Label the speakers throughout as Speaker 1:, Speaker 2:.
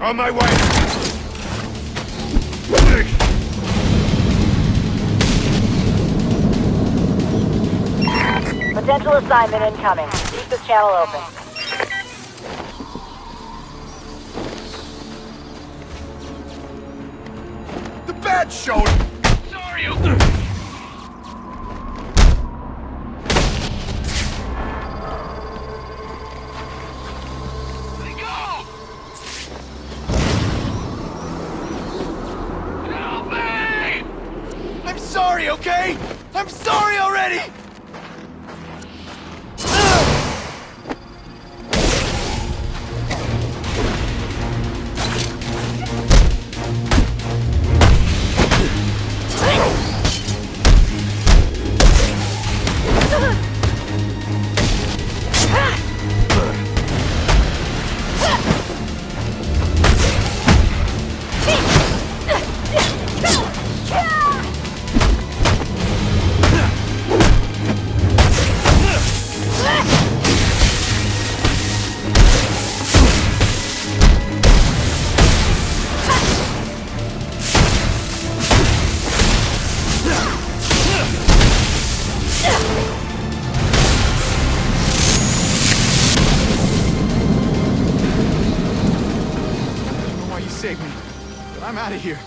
Speaker 1: On my way!
Speaker 2: Potential assignment incoming. Keep this channel open.
Speaker 1: The badge showed! Sorry! Let go! Help me! I'm sorry, okay? I'm sorry already! Save me. But I'm out of here.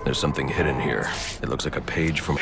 Speaker 3: There's something hidden here. It looks like a page from...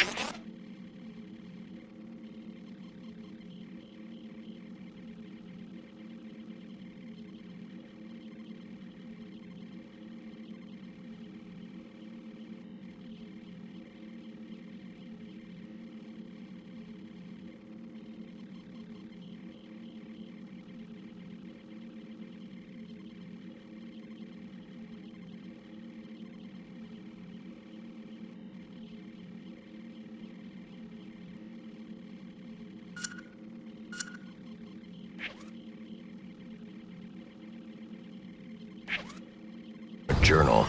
Speaker 3: journal.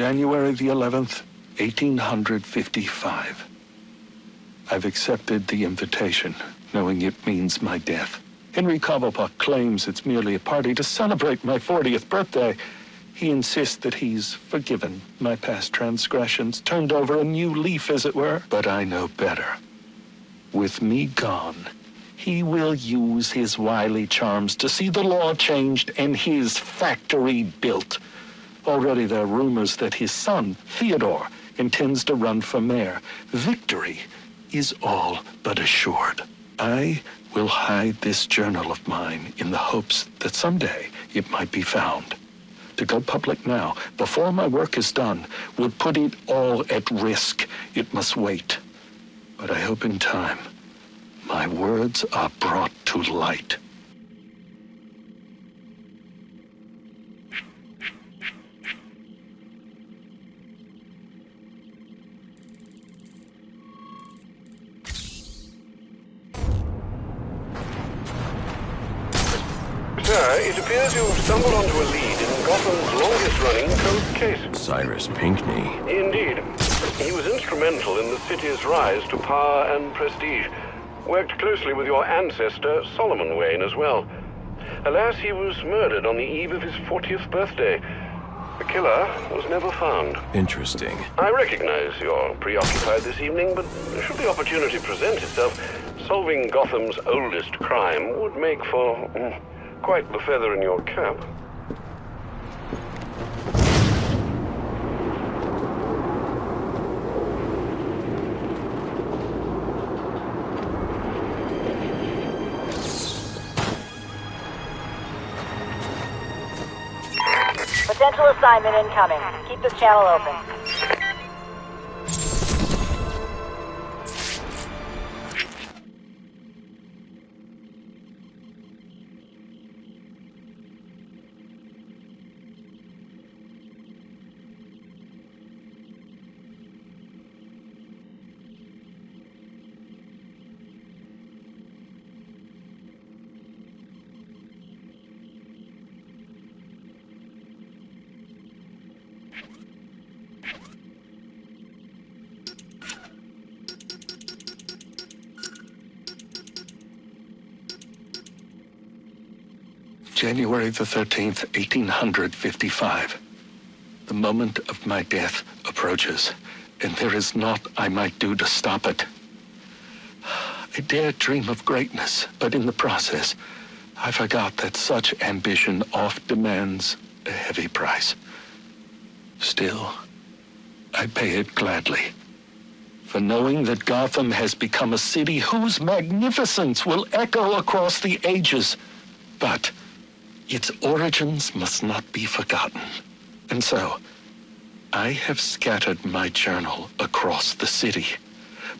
Speaker 4: January the 11th, 1855. I've accepted the invitation, knowing it means my death. Henry Cobblepot claims it's merely a party to celebrate my 40th birthday. He insists that he's forgiven my past transgressions, turned over a new leaf, as it were. But I know better. With me gone, he will use his wily charms to see the law changed and his factory built. Already there are rumors that his son, Theodore, intends to run for mayor. Victory is all but assured. I will hide this journal of mine in the hopes that someday it might be found. To go public now, before my work is done, would put it all at risk. It must wait. But I hope in time, my words are brought to light.
Speaker 5: Sir, it appears you've stumbled onto a lead in Gotham's longest-running cold case.
Speaker 3: Cyrus Pinckney.
Speaker 5: Indeed. He was instrumental in the city's rise to power and prestige. Worked closely with your ancestor, Solomon Wayne, as well. Alas, he was murdered on the eve of his 40th birthday. The killer was never found.
Speaker 3: Interesting.
Speaker 5: I recognize you're preoccupied this evening, but should the opportunity present itself, solving Gotham's oldest crime would make for quite the feather in your cap.
Speaker 2: Potential assignment incoming. Keep this channel open.
Speaker 4: January the 13th, 1855. The moment of my death approaches, and there is naught I might do to stop it. I dared dream of greatness, but in the process, I forgot that such ambition oft demands a heavy price. Still, I pay it gladly. For knowing that Gotham has become a city whose magnificence will echo across the ages. But its origins must not be forgotten. And so, I have scattered my journal across the city,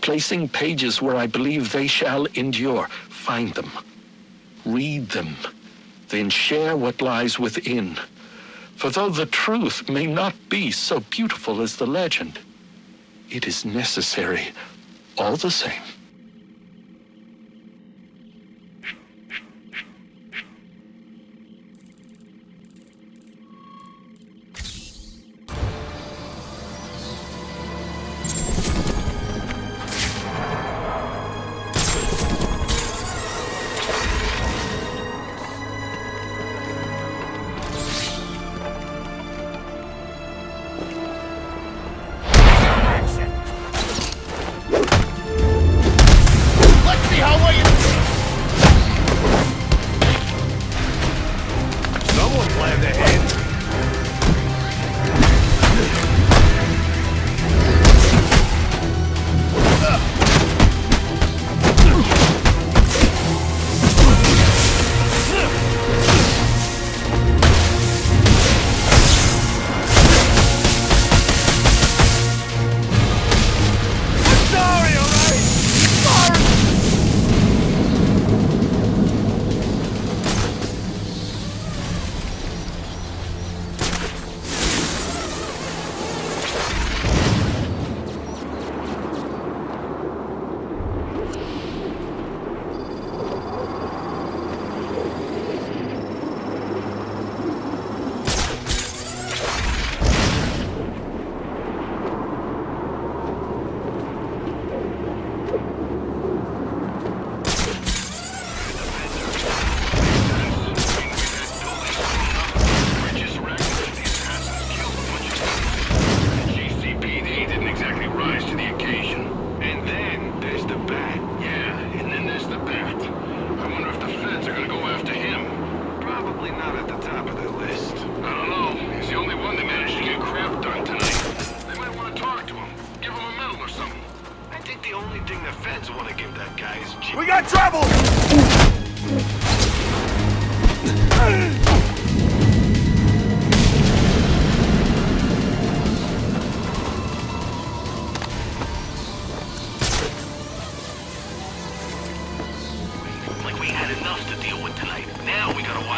Speaker 4: placing pages where I believe they shall endure. Find them, read them, then share what lies within. For though the truth may not be so beautiful as the legend, it is necessary all the same.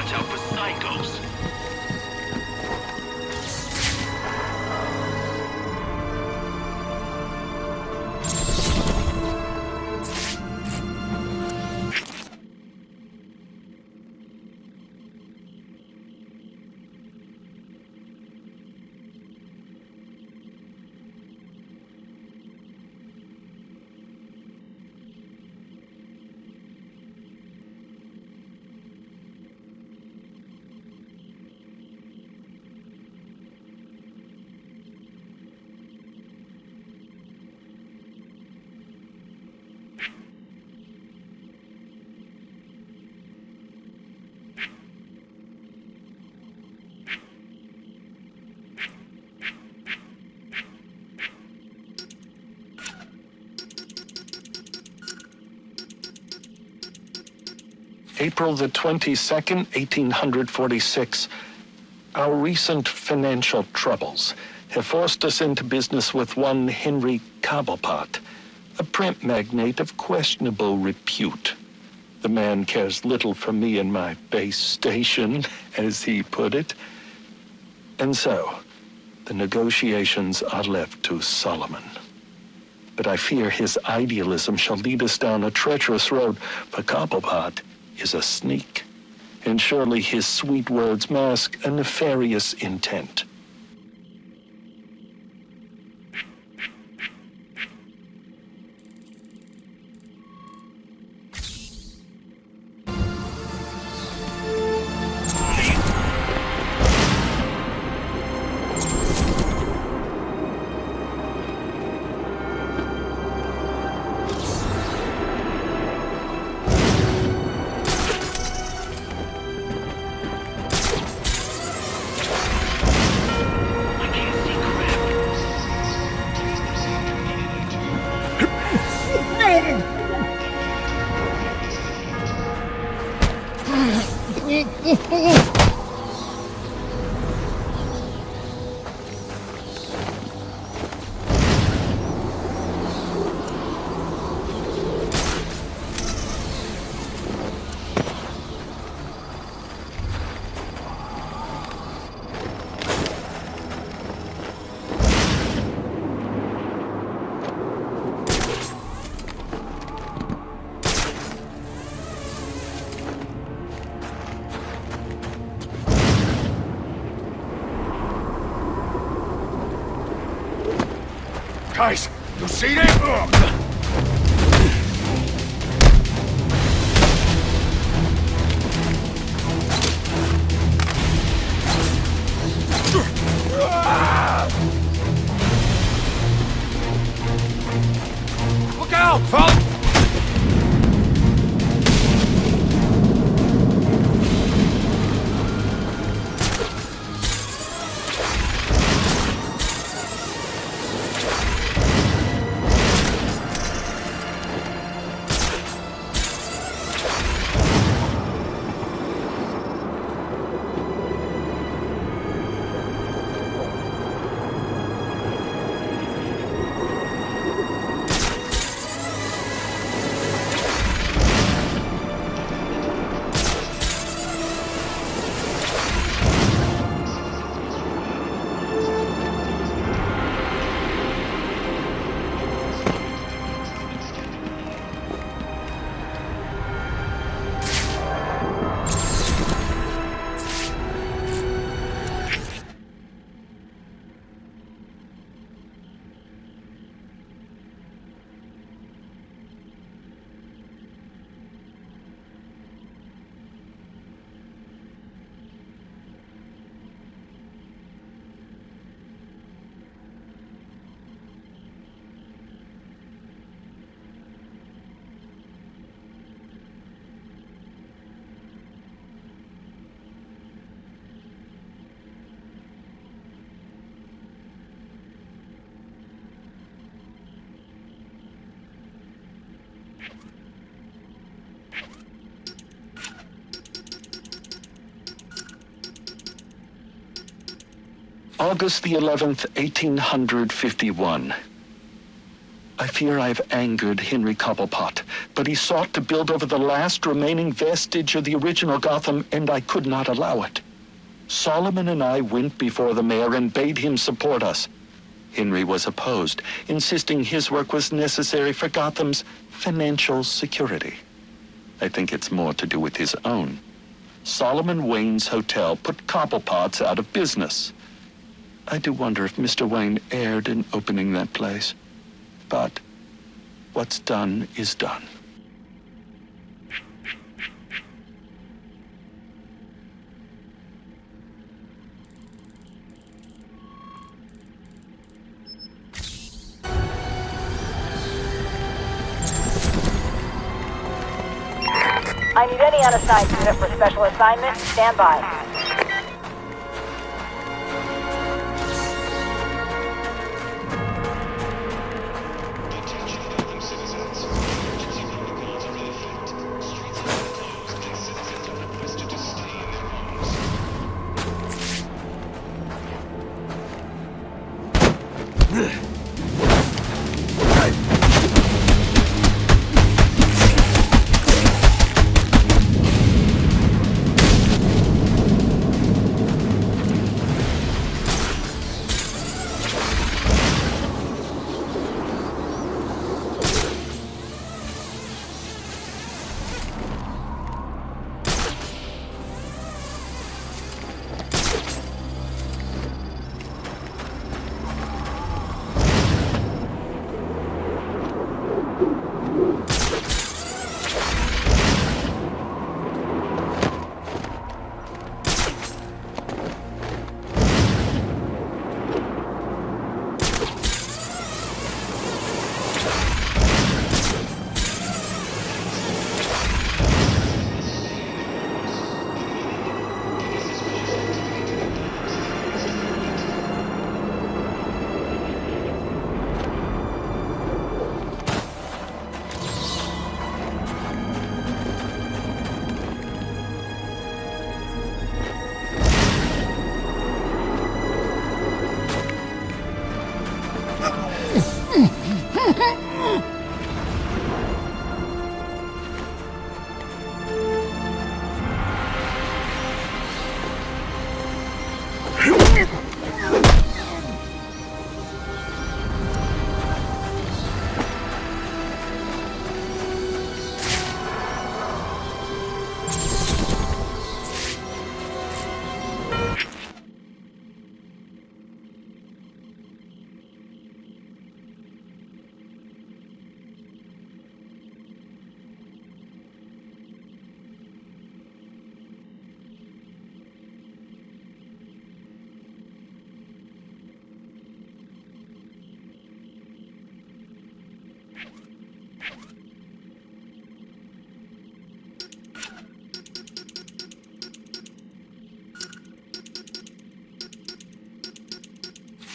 Speaker 3: watch out for psychos.
Speaker 4: April the 22nd, 1846. Our recent financial troubles have forced us into business with one Henry Cobblepot, a print magnate of questionable repute. The man cares little for me and my base station, as he put it. And so, the negotiations are left to Solomon. But I fear his idealism shall lead us down a treacherous road, for Cobblepot is a sneak, and surely his sweet words mask a nefarious intent.
Speaker 1: Guys, you see that? Look out, folks!
Speaker 4: August the 11th, 1851. I fear I've angered Henry Cobblepot, but he sought to build over the last remaining vestige of the original Gotham, and I could not allow it. Solomon and I went before the mayor and bade him support us. Henry was opposed, insisting his work was necessary for Gotham's financial security. I think it's more to do with his own. Solomon Wayne's hotel put Cobblepot's out of business. I do wonder if Mr. Wayne erred in opening that place. But what's done is done.
Speaker 2: I need any unassigned unit for special assignment. Stand by.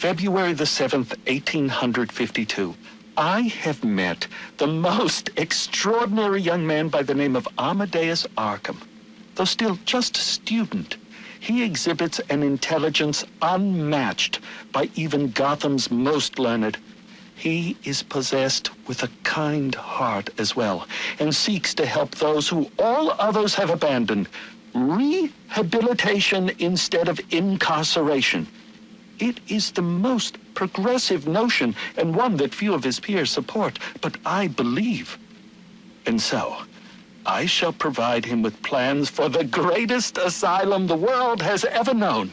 Speaker 4: February the 7th, 1852. I have met the most extraordinary young man by the name of Amadeus Arkham. Though still just a student, he exhibits an intelligence unmatched by even Gotham's most learned. He is possessed with a kind heart as well, and seeks to help those who all others have abandoned. Rehabilitation instead of incarceration. It is the most progressive notion, and one that few of his peers support, but I believe. And so, I shall provide him with plans for the greatest asylum the world has ever known.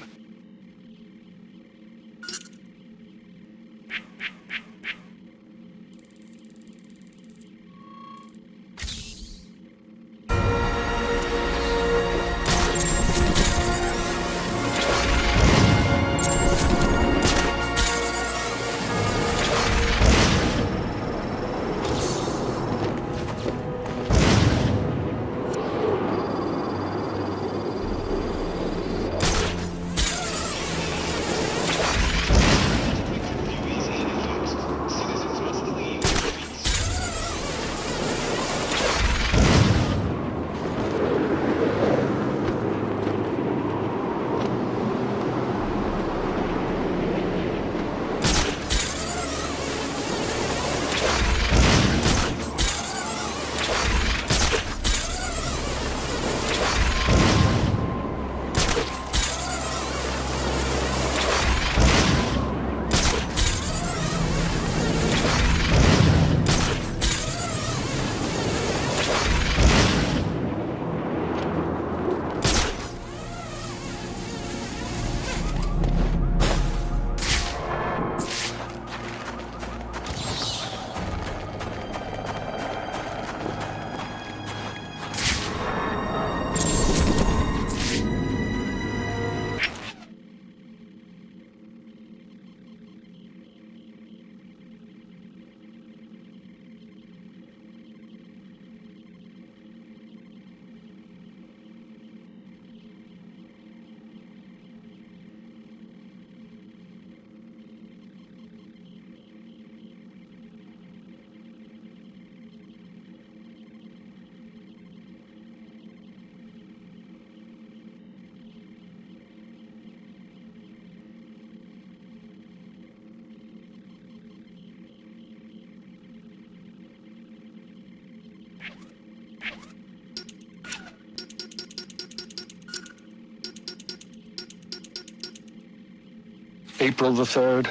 Speaker 4: April the 3rd,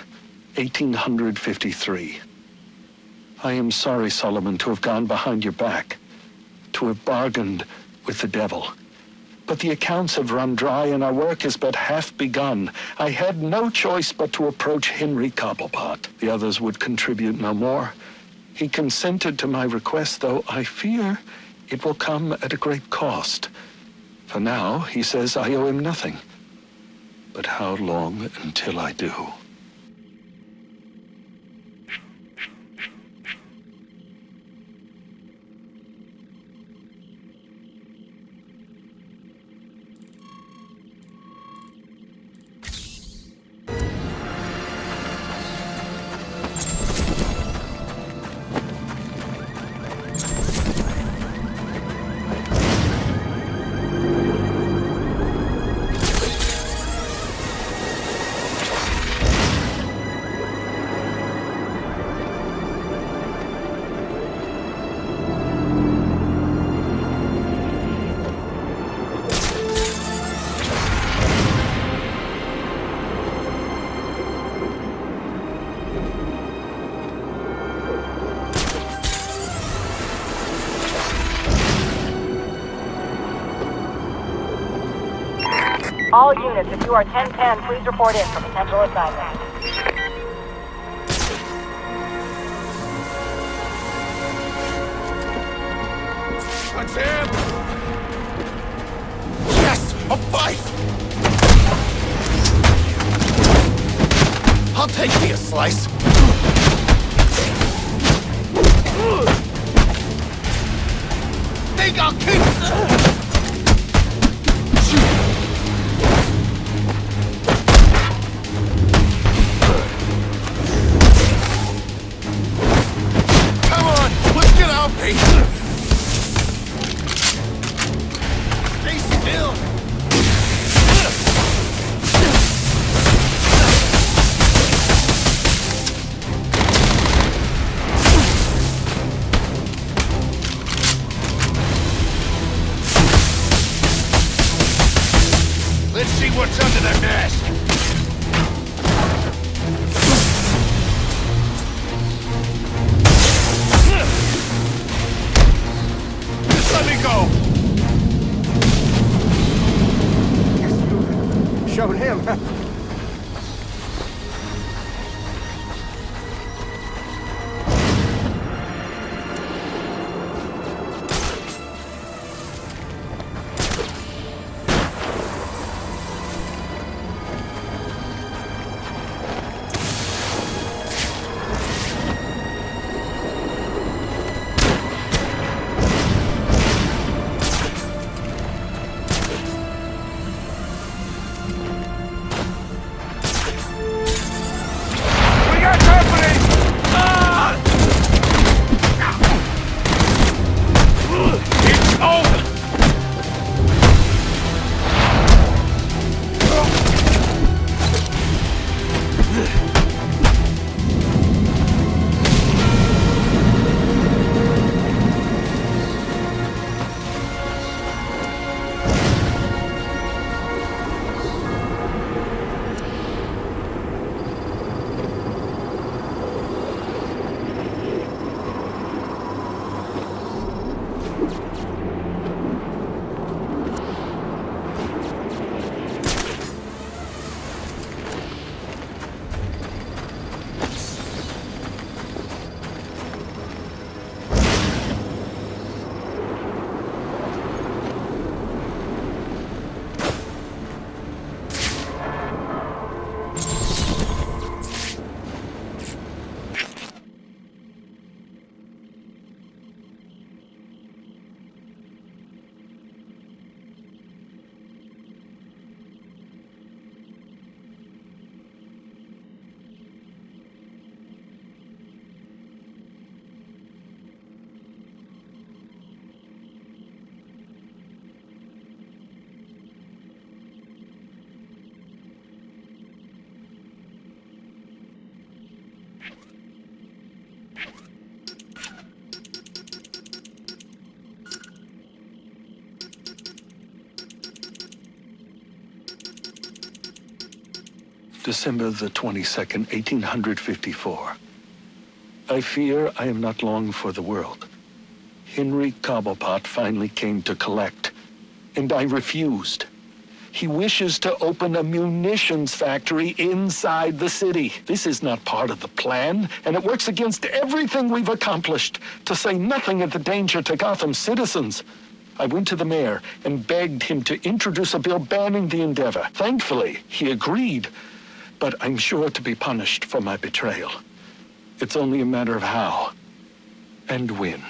Speaker 4: 1853. I am sorry, Solomon, to have gone behind your back, to have bargained with the devil. But the accounts have run dry, and our work is but half begun. I had no choice but to approach Henry Cobblepot. The others would contribute no more. He consented to my request, though I fear it will come at a great cost. For now, he says I owe him nothing. But how long until I do?
Speaker 2: All units, if you are 1010, please report in for potential assignment.
Speaker 1: That's him! Yes! A fight! I'll take me a slice. Think I'll keep... Stay still! Let's see what's under that mask. Let me go!
Speaker 6: Guess you showed him.
Speaker 4: December the 22nd, 1854. I fear I am not long for the world. Henry Cobblepot finally came to collect, and I refused. He wishes to open a munitions factory inside the city. This is not part of the plan, and it works against everything we've accomplished, to say nothing of the danger to Gotham's citizens. I went to the mayor and begged him to introduce a bill banning the endeavor. Thankfully, he agreed, but I'm sure to be punished for my betrayal. It's only a matter of how and when.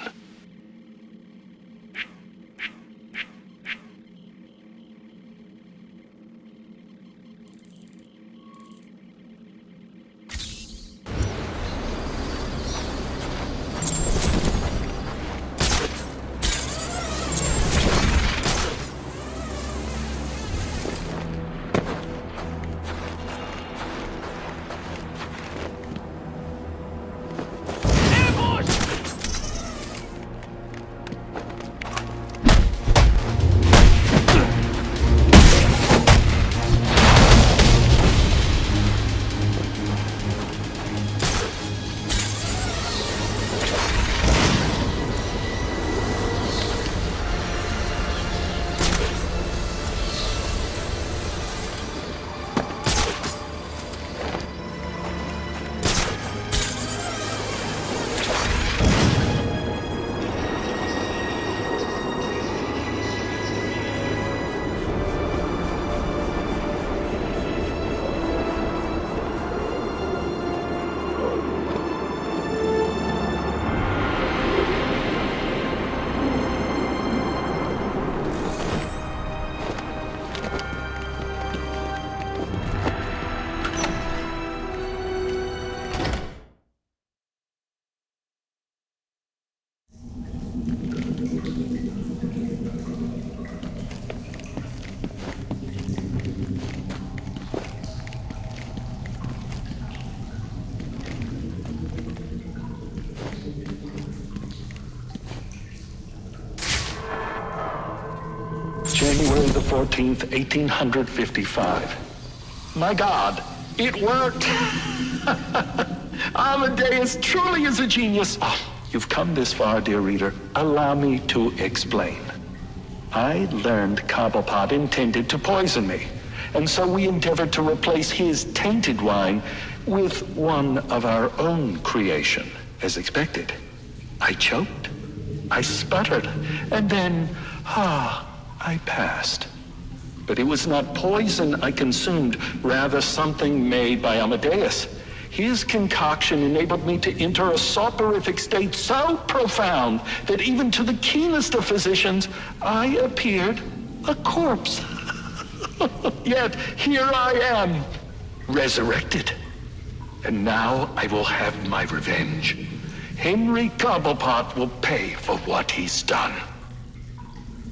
Speaker 4: January the 14th, 1855. My God, it worked! Amadeus truly is a genius. Oh, you've come this far, dear reader. Allow me to explain. I learned Cobblepot intended to poison me, and so we endeavored to replace his tainted wine with one of our own creation, as expected. I choked, I sputtered, and then, I passed. But it was not poison I consumed, rather something made by Amadeus. His concoction enabled me to enter a soporific state so profound that even to the keenest of physicians, I appeared a corpse. Yet here I am, resurrected. And now I will have my revenge. Henry Cobblepot will pay for what he's done.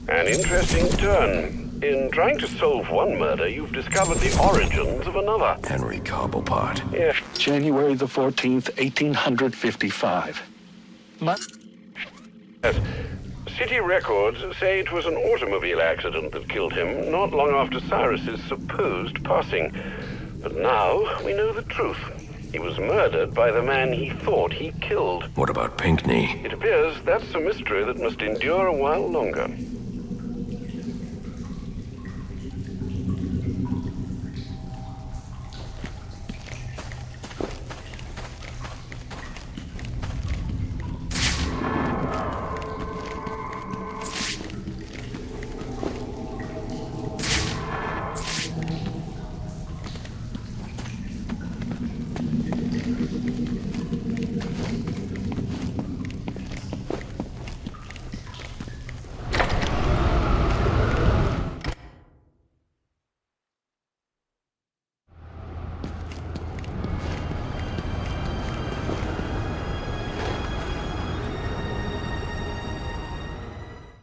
Speaker 5: An interesting turn. In trying to solve one murder, you've discovered the origins of another.
Speaker 3: Henry Cobblepot.
Speaker 5: Yes.
Speaker 4: January the 14th, 1855.
Speaker 5: Yes. City records say it was an automobile accident that killed him, not long after Cyrus's supposed passing. But now we know the truth. He was murdered by the man he thought he killed.
Speaker 3: What about Pinckney?
Speaker 5: It appears that's a mystery that must endure a while longer.